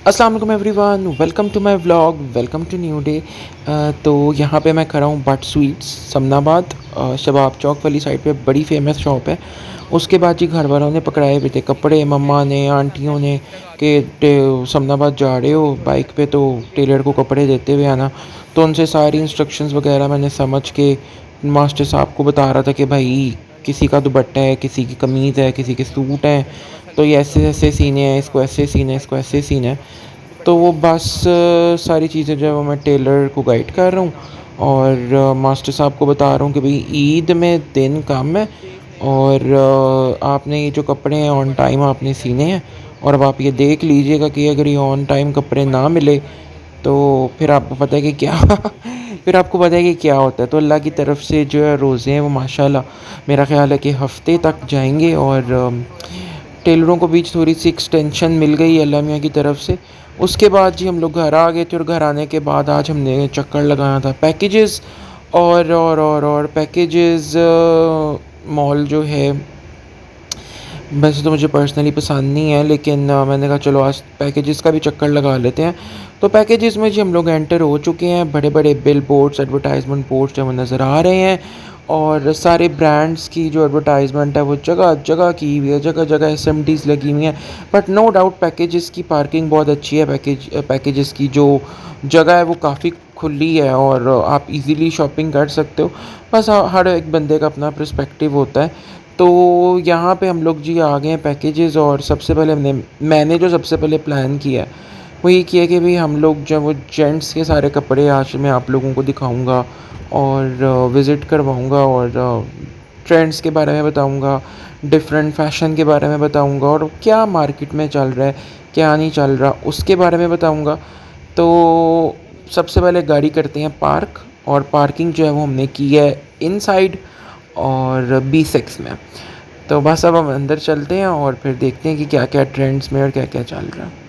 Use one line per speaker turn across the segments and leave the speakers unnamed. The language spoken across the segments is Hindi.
अस्सलाम वालेकुम everyone, welcome to my vlog, welcome to new day. तो यहाँ पे मैं खड़ा हूँ बट स्वीट्स समनाबाद, शबाब चौक वाली साइड पे बड़ी फेमस शॉप है। उसके बाद जी घर वालों ने पकड़ाए हुए थे कपड़े, मम्मा ने आंटियों ने कि समनाबाद जा रहे हो बाइक पे तो टेलर को कपड़े देते हुए आना। तो उनसे सारी इंस्ट्रक्शंस वगैरह मैंने समझ के मास्टर साहब को बता रहा था कि भाई किसी का दुपट्टा है, किसी की कमीज़ है, किसी के सूट हैं, तो ये ऐसे ऐसे सीने हैं, इसको ऐसे सीना है, इसको ऐसे सीना है। तो वो बस सारी चीज़ें जो है वो मैं टेलर को गाइड कर रहा हूँ और मास्टर साहब को बता रहा हूँ कि भाई ईद में दिन कम है और आपने ये जो कपड़े हैं ऑन टाइम आपने सीने हैं। और अब आप ये देख लीजिएगा कि अगर ये ऑन टाइम कपड़े ना मिले तो फिर आपको पता है कि क्या फिर आपको पता है कि क्या होता है। तो अल्लाह की तरफ से जो है रोज़े हैं वो माशाल्लाह मेरा ख़्याल है कि हफ़्ते तक जाएंगे और टेलरों को बीच थोड़ी सी एक्सटेंशन मिल गई अल्लाह मियाँ की तरफ से। उसके बाद जी हम लोग घर आ गए थे और घर आने के बाद आज हमने चक्कर लगाया था पैकेजेस और पैकेजेस। मॉल जो है वैसे तो मुझे पर्सनली पसंद नहीं है, लेकिन मैंने कहा चलो आज पैकेजेस का भी चक्कर लगा लेते हैं। तो पैकेजेस में जी हम लोग एंटर हो चुके हैं। बड़े बड़े बिल बोर्ड्स, एडवर्टाइजमेंट बोर्ड्स जो हमें नज़र आ रहे हैं और सारे ब्रांड्स की जो एडवर्टाइजमेंट है वो जगह जगह की हुई है, जगह जगह एसएमडीज़ लगी हुई हैं। बट नो डाउट पैकेजेस की पार्किंग बहुत अच्छी है। पैकेजेस की जो जगह है वो काफ़ी खुली है और आप इजीली शॉपिंग कर सकते हो। बस हर एक बंदे का अपना पर्सपेक्टिव होता है। तो यहाँ पे हम लोग जी आ गए हैं पैकेजेस और सबसे पहले मैंने जो सबसे पहले प्लान किया है वो ये किया कि भाई हम लोग जो वो जेंट्स के सारे कपड़े आज मैं आप लोगों को दिखाऊंगा और विज़िट करवाऊंगा और ट्रेंड्स के बारे में बताऊंगा, डिफरेंट फैशन के बारे में बताऊंगा और क्या मार्केट में चल रहा है, क्या नहीं चल रहा उसके बारे में बताऊंगा। तो सबसे पहले गाड़ी करते हैं पार्क और पार्किंग जो है वो हमने की है इनसाइड और B6 में। तो बस अब हम अंदर चलते हैं और फिर देखते हैं कि क्या क्या ट्रेंड्स में और क्या क्या चल रहा है।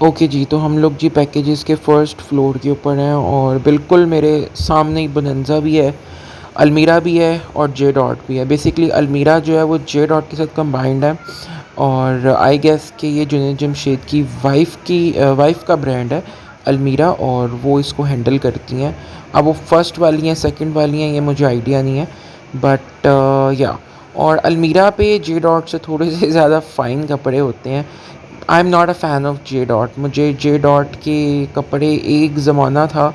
ओके जी, तो हम लोग जी पैकेजेस के फर्स्ट फ्लोर के ऊपर हैं और बिल्कुल मेरे सामने ही बोनांजा भी है, अलमीरा भी है और जे डॉट भी है। बेसिकली अलमीरा जो है वो जे डॉट के साथ कंबाइंड है और आई गेस कि ये जुनैद जमशेद की वाइफ़ का ब्रांड है अलमीरा और वो इसको हैंडल करती हैं। अब वो फर्स्ट वाली हैं सेकंड वाली हैं ये मुझे आइडिया नहीं है, बट या और अलमीरा पे जे डॉट से थोड़े से ज़्यादा फ़ाइन कपड़े होते हैं। I am not a fan of J dot. मुझे जे डॉट के कपड़े एक ज़माना था,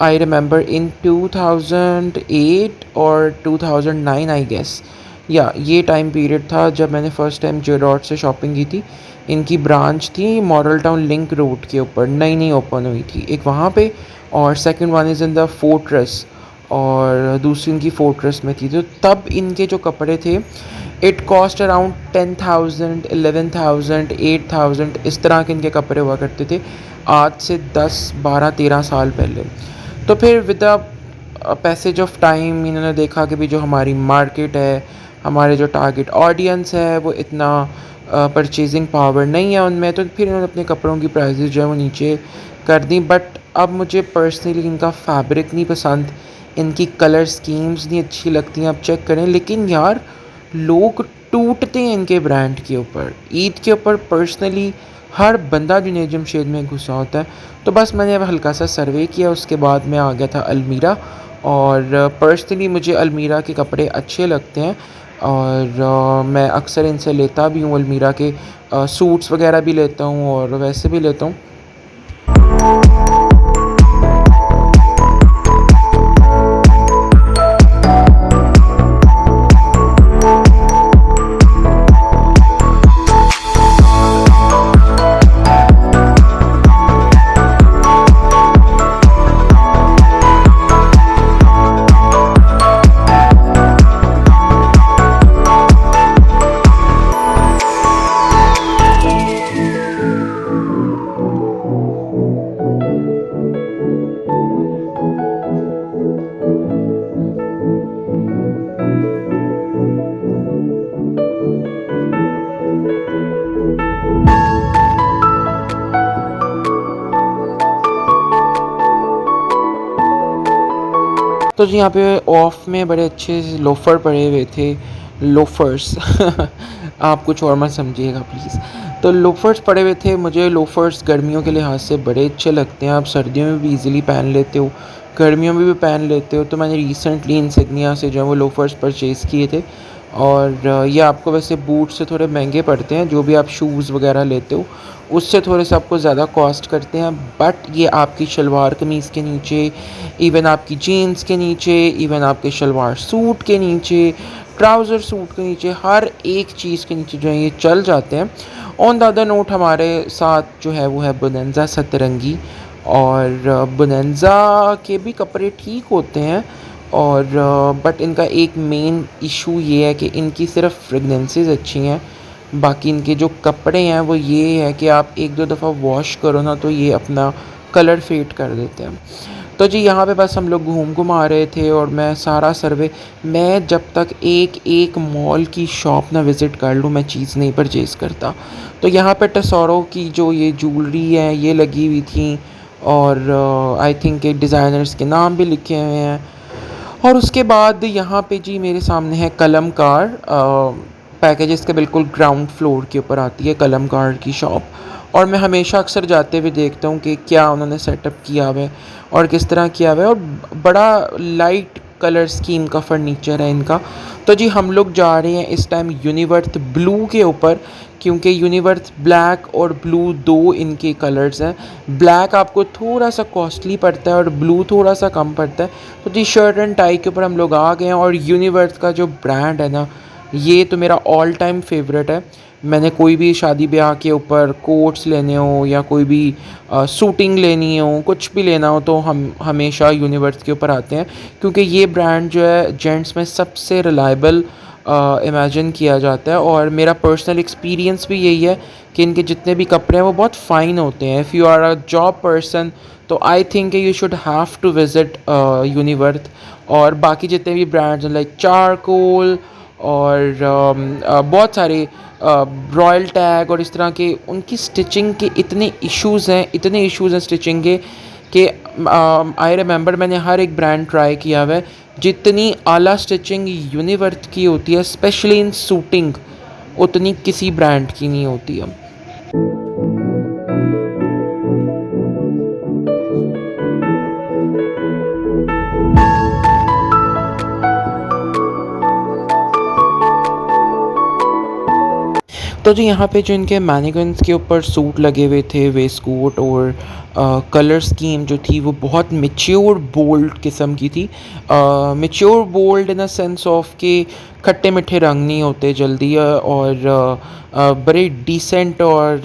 आई रिमेंबर इन 2008 और 2009 आई गेस, या ये टाइम पीरियड था जब मैंने फ़र्स्ट टाइम जे डॉट से शॉपिंग की थी। इनकी ब्रांच थी मॉडल टाउन लिंक रोड के ऊपर, नई नई ओपन हुई थी एक वहाँ पे और second one is in the fortress और दूसरी इनकी फोर्ट्रेस में थी। तो तब इनके जो कपड़े थे इट कॉस्ट अराउंड 10,000 11,000 8,000 इस तरह के इनके कपड़े हुआ करते थे आज से 10 12 13 साल पहले। तो फिर with the passage of time इन्होंने देखा कि भी जो हमारी मार्केट है, हमारे जो टारगेट ऑडियंस है वो इतना परचेजिंग पावर नहीं है उनमें, तो फिर इन्होंने अपने कपड़ों की प्राइसेस जो है वो नीचे कर दी। बट अब मुझे पर्सनली इनका फैब्रिक नहीं पसंद, इनकी कलर स्कीम्स नहीं अच्छी लगती हैं, आप चेक करें। लेकिन यार लोग टूटते हैं इनके ब्रांड के ऊपर। ईद के ऊपर पर्सनली हर बंदा जुनैद जमशेद में घुसा होता है। तो बस मैंने अब हल्का सा सर्वे किया, उसके बाद मैं आ गया था अलमीरा और पर्सनली मुझे अलमीरा के कपड़े अच्छे लगते हैं और मैं अक्सर इनसे लेता भी हूँ। अलमीरा के सूट्स वगैरह भी लेता हूँ और वैसे भी लेता हूँ। तो जी यहाँ पे ऑफ में बड़े अच्छे लोफर पड़े हुए थे, लोफर्स आप कुछ और मत समझिएगा प्लीज़। तो लोफर्स पड़े हुए थे, मुझे लोफर्स गर्मियों के लिहाज से बड़े अच्छे लगते हैं, आप सर्दियों में भी इजीली पहन लेते हो, गर्मियों में भी पहन लेते हो। तो मैंने रिसेंटली इंसिग्निया से जो है वो लोफर्स परचेज़ किए थे। और ये आपको वैसे बूट से थोड़े महंगे पड़ते हैं, जो भी आप शूज़ वगैरह लेते हो उससे थोड़े से आपको ज़्यादा कॉस्ट करते हैं, बट ये आपकी शलवार कमीज़ के नीचे, इवन आपकी जीन्स के नीचे, इवन आपके शलवार सूट के नीचे, ट्राउज़र सूट के नीचे, हर एक चीज़ के नीचे जो है ये चल जाते हैं। ऑन द अदर नोट हमारे साथ जो है वो है बोनेंज़ा सतरंगी। और बोनेंज़ा के भी कपड़े ठीक होते हैं, और बट इनका एक मेन इशू ये है कि इनकी सिर्फ फ्रेगनेंसेस अच्छी हैं, बाकी इनके जो कपड़े हैं वो ये है कि आप एक दो दफ़ा वॉश करो ना तो ये अपना कलर फेड कर देते हैं। तो जी यहाँ पे बस हम लोग घूम आ रहे थे, और मैं सारा सर्वे, मैं जब तक एक एक मॉल की शॉप ना विज़िट कर लूँ मैं चीज़ नहीं परचेज़ करता। तो यहाँ पे टेसोरो की जो ये ज्वेलरी है ये लगी हुई थी, और आई थिंक के डिज़ाइनर्स के नाम भी लिखे हुए हैं। और उसके बाद यहाँ पे जी मेरे सामने है कलमकार, पैकेजेस के बिल्कुल ग्राउंड फ्लोर के ऊपर आती है कलमकार की शॉप। और मैं हमेशा अक्सर जाते हुए देखता हूँ कि क्या उन्होंने सेटअप किया हुआ है और किस तरह किया हुआ है, और बड़ा लाइट कलर स्कीम का फर्नीचर है इनका। तो जी हम लोग जा रहे हैं इस टाइम यूनिवर्थ ब्लू के ऊपर, क्योंकि यूनिवर्थ ब्लैक और ब्लू दो इनके कलर्स हैं। ब्लैक आपको थोड़ा सा कॉस्टली पड़ता है और ब्लू थोड़ा सा कम पड़ता है। तो जी शर्ट एंड टाई के ऊपर हम लोग आ गए हैं, और यूनिवर्थ का जो ब्रांड है ना ये तो मेरा ऑल टाइम फेवरेट है। मैंने कोई भी शादी ब्याह के ऊपर कोट्स लेने हो या कोई भी सूटिंग लेनी हो, कुछ भी लेना हो, तो हम हमेशा यूनिवर्स के ऊपर आते हैं, क्योंकि ये ब्रांड जो है जेंट्स में सबसे रिलायबल इमेजिन किया जाता है। और मेरा पर्सनल एक्सपीरियंस भी यही है कि इनके जितने भी कपड़े हैं वो बहुत फ़ाइन होते हैं। If you are a job person तो I think you should have to visit Univerth. और बाकी जितने भी ब्रांड्स हैं लाइक चारकोल और बहुत सारे रॉयल टैग और इस तरह के, उनकी स्टिचिंग के इतने इश्यूज़ हैं, इतने इश्यूज़ हैं स्टिचिंग के कि आई रिमेंबर मैंने हर एक ब्रांड ट्राई किया हुआ है। जितनी आला स्टिचिंग यूनिवर्थ की होती है स्पेशली इन सूटिंग, उतनी किसी ब्रांड की नहीं होती है। तो जी यहाँ पे जो इनके मैनिक्विन्स के ऊपर सूट लगे हुए थे, वेस्टकोट और कलर स्कीम जो थी वो बहुत मैच्योर बोल्ड किस्म की थी। Mature bold in a sense of कि खट्टे मीठे रंग नहीं होते जल्दी, और बड़े डिसेंट और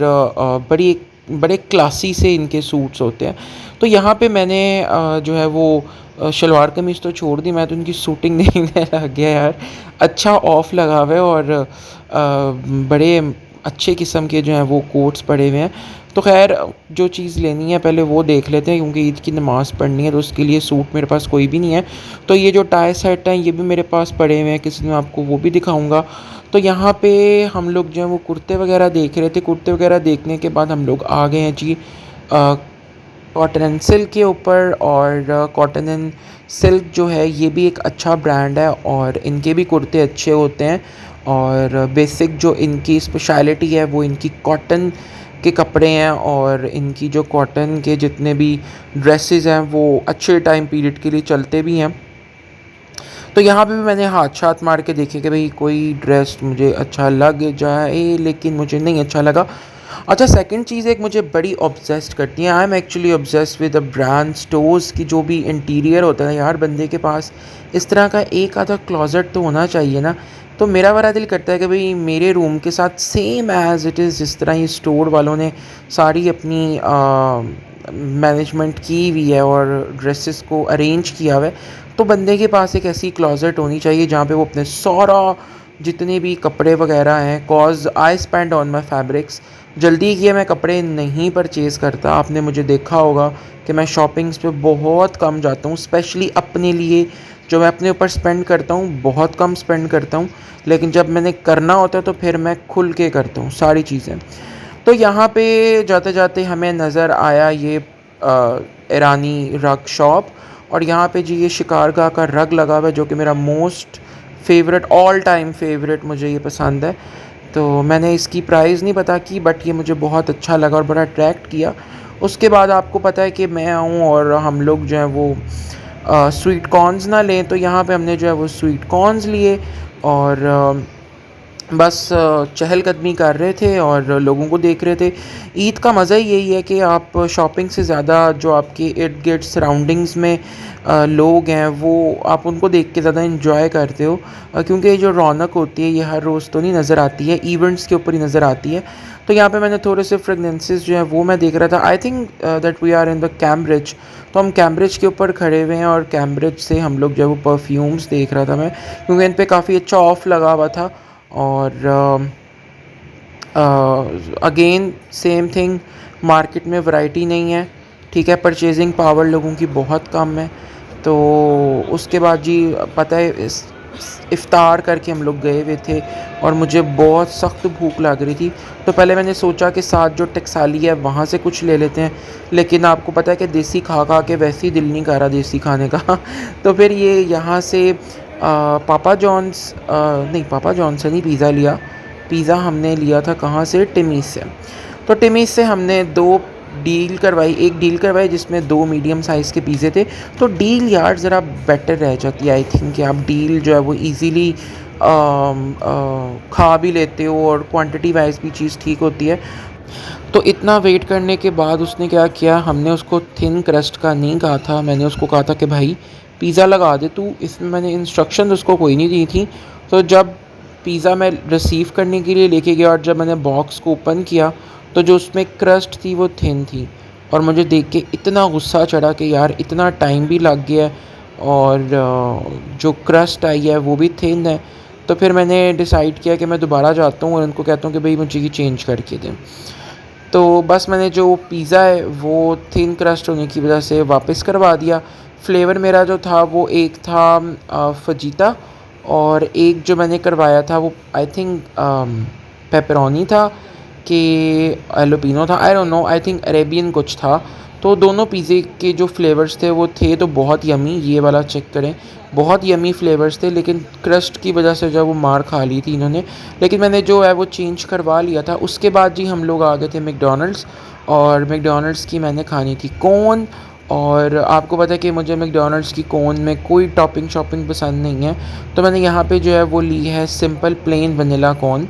बड़े क्लासी से इनके सूट्स होते हैं। तो यहाँ पे मैंने जो है वो शलवार कमीज़ तो छोड़ दी, मैं तो उनकी शूटिंग देखने लग गया यार। अच्छा ऑफ लगा हुआ है, और बड़े अच्छे किस्म के जो हैं वो कोट्स पड़े हुए हैं। तो खैर जो चीज़ लेनी है पहले वो देख लेते हैं, क्योंकि ईद की नमाज़ पढ़नी है तो उसके लिए सूट मेरे पास कोई भी नहीं है। तो ये जो टाई सेट हैं ये भी मेरे पास पड़े हुए हैं, किसी दिन आपको वो भी दिखाऊंगा। तो यहाँ पे हम लोग जो है वो कुर्ते वगैरह देख रहे थे। कुर्ते वगैरह देखने के बाद हम लोग आ गए हैं जी कॉटन एंड सिल्क के ऊपर। और कॉटन एंड सिल्क जो है ये भी एक अच्छा ब्रांड है, और इनके भी कुर्ते अच्छे होते हैं। और बेसिक जो इनकी स्पेशलिटी है वो इनकी कॉटन के कपड़े हैं, और इनकी जो कॉटन के जितने भी ड्रेसेस हैं वो अच्छे टाइम पीरियड के लिए चलते भी हैं। तो यहाँ पे भी मैंने हाथ मार के देखे कि भाई कोई ड्रेस मुझे अच्छा लग जाए, लेकिन मुझे नहीं अच्छा लगा। अच्छा सेकंड चीज़ एक मुझे बड़ी ऑब्सेस्ड करती है, I am actually obsessed with the brand stores की जो भी इंटीरियर होता है यार, बंदे के पास इस तरह का एक आधा क्लोजेट तो होना चाहिए ना। तो मेरा बड़ा दिल करता है कि भाई मेरे रूम के साथ सेम एज़ इट इज़ जिस तरह ये स्टोर वालों ने सारी अपनी मैनेजमेंट की हुई है और ड्रेसेस को अरेंज किया हुआ है, तो बंदे के पास एक ऐसी क्लोजेट होनी चाहिए जहाँ पे वो अपने सारा जितने भी कपड़े वगैरह हैं, cause I spend on my fabrics. जल्दी किए मैं कपड़े नहीं परचेज़ करता, आपने मुझे देखा होगा कि मैं शॉपिंग्स पे बहुत कम जाता हूँ, स्पेशली अपने लिए जो मैं अपने ऊपर स्पेंड करता हूँ बहुत कम स्पेंड करता हूँ, लेकिन जब मैंने करना होता है तो फिर मैं खुल के करता हूँ सारी चीज़ें। तो यहाँ पे जाते जाते हमें नज़र आया ये ईरानी रग शॉप, और यहाँ पे जी ये शिकारगाह का रग लगा हुआ है जो कि मेरा most favourite, all time favourite, मुझे ये पसंद है। तो मैंने इसकी प्राइस नहीं पता की, बट ये मुझे बहुत अच्छा लगा और बड़ा अट्रैक्ट किया। उसके बाद आपको पता है कि मैं आऊँ और हम लोग जो है वो स्वीट कॉर्न्स ना लें, तो यहाँ पे हमने जो है वो स्वीट कॉर्न्स लिए और बस चहलकदमी कर रहे थे और लोगों को देख रहे थे। ईद का मज़ा ही यही है कि आप शॉपिंग से ज़्यादा जो आपके इर्द गिर्द सराउंडिंग्स में लोग हैं वो आप उनको देख के ज़्यादा इंजॉय करते हो, क्योंकि ये जो रौनक होती है ये हर रोज़ तो नहीं नज़र आती है, इवेंट्स के ऊपर ही नज़र आती है। तो यहाँ पे मैंने थोड़े से फ्रेगनेंसेस जो हैं वो मैं देख रहा था। I think that we are in the Cambridge, तो हम कैम्ब्रिज के ऊपर खड़े हुए हैं और कैम्ब्रिज से हम लोग जो है वो परफ्यूम्स देख रहा था मैं, क्योंकि इन पर काफ़ी अच्छा ऑफ लगा हुआ था। और अगेन सेम थिंग, मार्केट में वैरायटी नहीं है, ठीक है, परचेजिंग पावर लोगों की बहुत कम है। तो उसके बाद जी पता है इफ़्तार करके हम लोग गए हुए थे और मुझे बहुत सख्त भूख लग रही थी। तो पहले मैंने सोचा कि साथ जो टकसाली है वहाँ से कुछ ले लेते हैं, लेकिन आपको पता है कि देसी खा खा के वैसे ही दिल नहीं कर रहा देसी खाने का तो फिर ये यहाँ से पापा जॉन्स नहीं, पापा जॉन्स से नहीं पिज़्ज़ा लिया। पिज़्ज़ा हमने लिया था कहाँ से, टिमीज़ से। तो टिमीज़ से हमने एक डील करवाई जिसमें 2 मीडियम साइज़ के पिज़्ज़े थे। तो डील यार ज़रा बेटर रह जाती है, आई थिंक कि आप डील जो है वो ईज़िली खा भी लेते हो और क्वांटिटी वाइज भी चीज़ ठीक होती है। तो इतना वेट करने के बाद उसने क्या किया, हमने उसको थिन क्रस्ट का नहीं कहा था, मैंने उसको कहा था कि भाई पिज़्ज़ा लगा दे तू। इसमें मैंने इंस्ट्रक्शन उसको कोई नहीं दी थी। तो जब पिज़्ज़ा मैं रिसीव करने के लिए लेके गया और जब मैंने बॉक्स को ओपन किया तो जो उसमें क्रस्ट थी वो थिन थी और मुझे देख के इतना गुस्सा चढ़ा कि यार इतना टाइम भी लग गया और जो क्रस्ट आई है वो भी थिन है। तो फिर मैंने डिसाइड किया कि मैं दोबारा जाता हूँ और उनको कहता हूँ कि भाई मुझे ये चेंज करके दें। तो बस मैंने जो पिज़्ज़ा है वो थिन क्रस्ट होने की वजह से वापस करवा दिया। फ्लेवर मेरा जो था वो एक था फजीता और एक जो मैंने करवाया था वो आई थिंक पेपरोनी था कि एलोपिनो था, I don't know, I think Arabian कुछ था। तो दोनों पिज़्ज़े के जो फ्लेवर्स थे वो थे तो बहुत यमी, ये वाला चेक करें, बहुत यमी फ्लेवर्स थे, लेकिन क्रस्ट की वजह से जो वो मार खा ली थी इन्होंने। लेकिन मैंने जो है वो चेंज करवा लिया था। उसके बाद जी हम लोग आ गए थे मैकडॉनल्ड्स और मैकडॉनल्ड्स की मैंने खानी थी कोन। और आपको पता है कि मुझे मैकडॉनल्ड्स की कोन में कोई टॉपिंग शॉपिंग पसंद नहीं है, तो मैंने यहाँ पे जो है वो ली है सिंपल प्लेन वनीला कोन।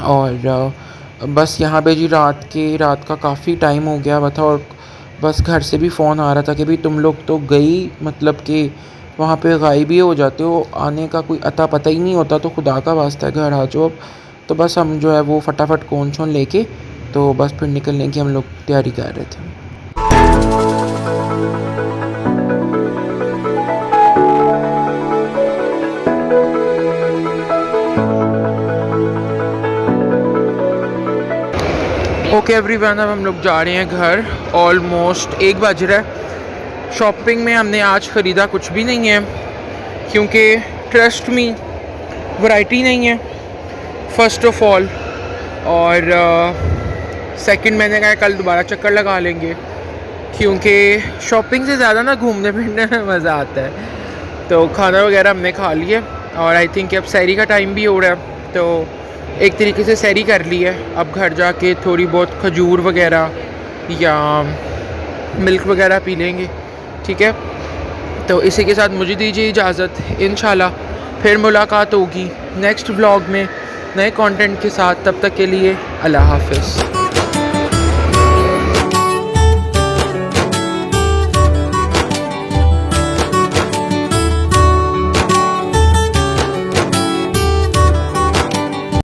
और बस यहाँ पे जी रात का काफ़ी टाइम हो गया हुआ था और बस घर से भी फ़ोन आ रहा था कि भाई तुम लोग तो गई, मतलब कि वहाँ पे गायब ही हो जाते हो, आने का कोई अता पता ही नहीं होता, तो खुदा का वास्ता है घर आ जाओ अब। तो बस हम जो है वो फटाफट कोन शोन लेके तो बस फिर निकलने की हम लोग तैयारी कर रहे थे। ओके एवरीवन, अब हम लोग जा रहे हैं घर। ऑलमोस्ट 1 बज रहा है। शॉपिंग में हमने आज ख़रीदा कुछ भी नहीं है क्योंकि ट्रस्ट मी वैरायटी नहीं है फ़र्स्ट ऑफ ऑल, और सेकंड मैंने कहा कल दोबारा चक्कर लगा लेंगे क्योंकि शॉपिंग से ज़्यादा ना घूमने फिरने में मज़ा आता है। तो खाना वगैरह हमने खा लिया और आई थिंक अब सैरी का टाइम भी हो रहा है, तो एक तरीके से सैरी कर ली है। अब घर जाके थोड़ी बहुत खजूर वगैरह या मिल्क वगैरह पी लेंगे, ठीक है। तो इसी के साथ मुझे दीजिए इजाज़त, इंशाल्लाह फिर मुलाकात होगी नेक्स्ट व्लॉग में नए कंटेंट के साथ। तब तक के लिए अल्लाह हाफ़िज़।